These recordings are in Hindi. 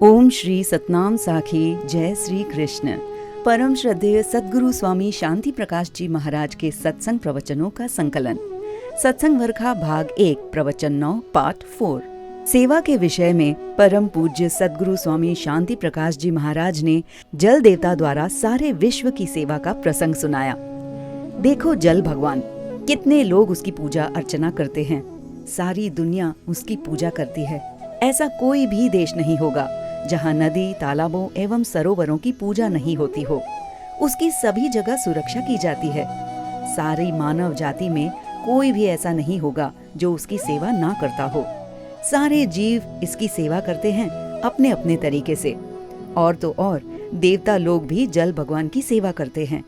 ओम श्री सतनाम साखी जय श्री कृष्ण। परम श्रद्धेय सद्गुरु स्वामी शांति प्रकाश जी महाराज के सत्संग प्रवचनों का संकलन। सत्संग वर्खा भाग 1 प्रवचन 9 पार्ट 4। सेवा के विषय में परम पूज्य सद्गुरु स्वामी शांति प्रकाश जी महाराज ने जल देवता द्वारा सारे विश्व की सेवा का प्रसंग सुनाया। देखो जल भगवान, कितने लोग उसकी पूजा अर्चना करते हैं। सारी दुनिया उसकी पूजा करती है। ऐसा कोई भी देश नहीं होगा जहाँ नदी, तालाबों एवं सरोवरों की पूजा नहीं होती हो। उसकी सभी जगह सुरक्षा की जाती है। सारी मानव जाति में कोई भी ऐसा नहीं होगा जो उसकी सेवा ना करता हो। सारे जीव इसकी सेवा करते हैं अपने अपने तरीके से। और तो और देवता लोग भी जल भगवान की सेवा करते हैं।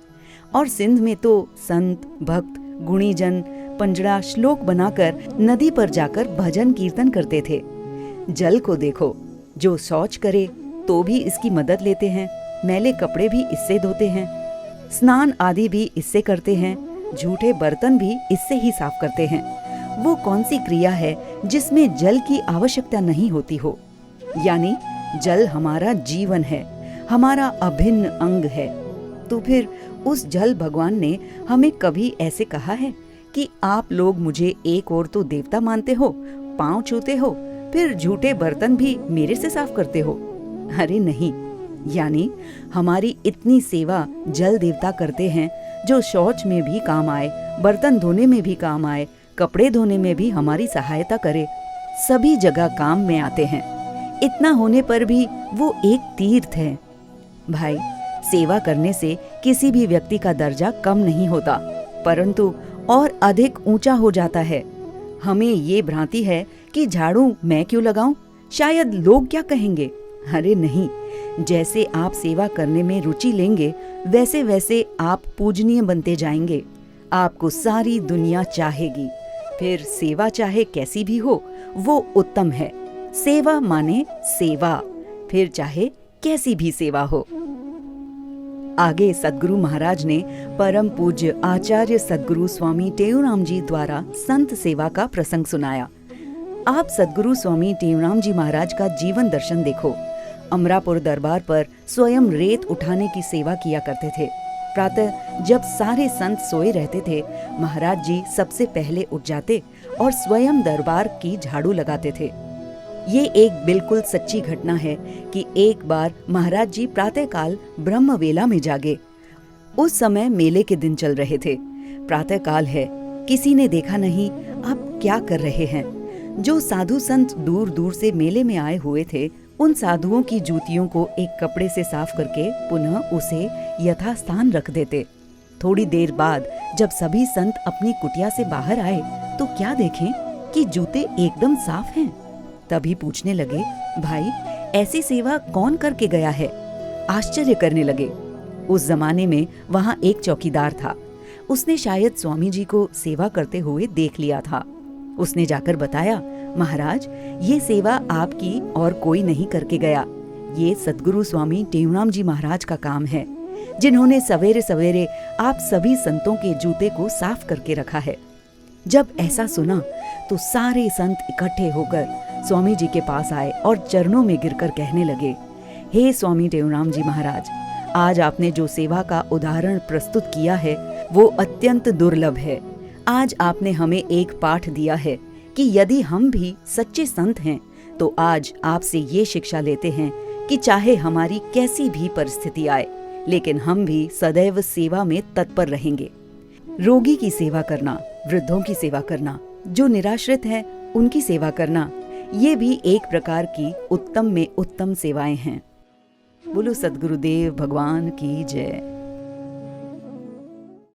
और सिंध में तो संत, भक्त, गुणीजन पंजड़ा श्लोक बनाकर नदी पर जाकर भजन कीर्तन करते थे। जल को देखो, जो शौच करे तो भी इसकी मदद लेते हैं, मैले कपड़े भी इससे धोते हैं, स्नान आदि भी इससे करते हैं, झूठे बर्तन भी इससे ही साफ करते हैं। वो कौन सी क्रिया है जिसमें जल की आवश्यकता नहीं होती हो? यानी जल हमारा जीवन है, हमारा अभिन्न अंग है। तो फिर उस जल भगवान ने हमें कभी ऐसे कहा है कि आप लोग मुझे एक और तो देवता मानते हो, पांव छूते हो, फिर झूठे बर्तन भी मेरे से साफ करते हो? अरे नहीं। यानी हमारी इतनी सेवा जल देवता करते हैं जो शौच में भी काम आए, बर्तन धोने में भी काम आए, कपड़े धोने में भी हमारी सहायता करे, सभी जगह काम में आते हैं। इतना होने पर भी वो एक तीर्थ है। भाई, सेवा करने से किसी भी व्यक्ति का दर्जा कम नहीं होता, परंतु और अधिक ऊंचा हो जाता है। हमें ये भ्रांति है कि झाड़ू मैं क्यों लगाऊं, शायद लोग क्या कहेंगे। अरे नहीं, जैसे आप सेवा करने में रुचि लेंगे वैसे वैसे आप पूजनीय बनते जाएंगे। आपको सारी दुनिया चाहेगी। फिर सेवा चाहे कैसी भी हो वो उत्तम है। सेवा माने सेवा, फिर चाहे कैसी भी सेवा हो। आगे सद्गुरु महाराज ने परम पूज्य आचार्य सद्गुरु स्वामी टेऊराम जी द्वारा संत सेवा का प्रसंग सुनाया। आप सद्गुरु स्वामी टेऊराम जी महाराज का जीवन दर्शन देखो। अमरापुर दरबार पर स्वयं रेत उठाने की सेवा किया करते थे। प्रातः जब सारे संत सोए रहते थे, महाराज जी सबसे पहले उठ जाते और स्वयं दरबार की झाड़ू लगाते थे। ये एक बिल्कुल सच्ची घटना है कि एक बार महाराज जी प्रातःकाल ब्रह्म वेला में जागे। उस समय मेले के दिन चल रहे थे। प्रातःकाल है, किसी ने देखा नहीं आप क्या कर रहे हैं। जो साधु संत दूर दूर से मेले में आए हुए थे, उन साधुओं की जूतियों को एक कपड़े से साफ करके पुनः उसे यथास्थान रख देते। थोड़ी देर बाद जब सभी संत अपनी कुटिया से बाहर आए तो क्या देखें कि जूते एकदम साफ हैं। तभी पूछने लगे, भाई ऐसी सेवा कौन करके गया है? आश्चर्य करने लगे। उस जमाने में वहाँ एक चौकीदार था। उसने शायद स्वामी जी को सेवा करते हुए देख लिया था। उसने जाकर बताया, महाराज ये सेवा आपकी और कोई नहीं करके गया। ये सद्गुरु स्वामी टेऊराम जी महाराज का काम है, जिन्होंने सवेरे सवेरे आप सभी संतों के जूते को साफ करके रखा है। जब ऐसा सुना तो सारे संत इकट्ठे होकर स्वामी जी के पास आए और चरणों में गिरकर कहने लगे, हे स्वामी टेऊराम जी महाराज, आज आपने जो सेवा का उदाहरण प्रस्तुत किया है वो अत्यंत दुर्लभ है। आज आपने हमें एक पाठ दिया है कि यदि हम भी सच्चे संत हैं तो आज आपसे ये शिक्षा लेते हैं कि चाहे हमारी कैसी भी परिस्थिति आए, लेकिन हम भी सदैव सेवा में तत्पर रहेंगे। रोगी की सेवा करना, वृद्धों की सेवा करना, जो निराश्रित हैं उनकी सेवा करना, ये भी एक प्रकार की उत्तम में उत्तम सेवाएं हैं। बोलो सद्गुरुदेव भगवान की जय।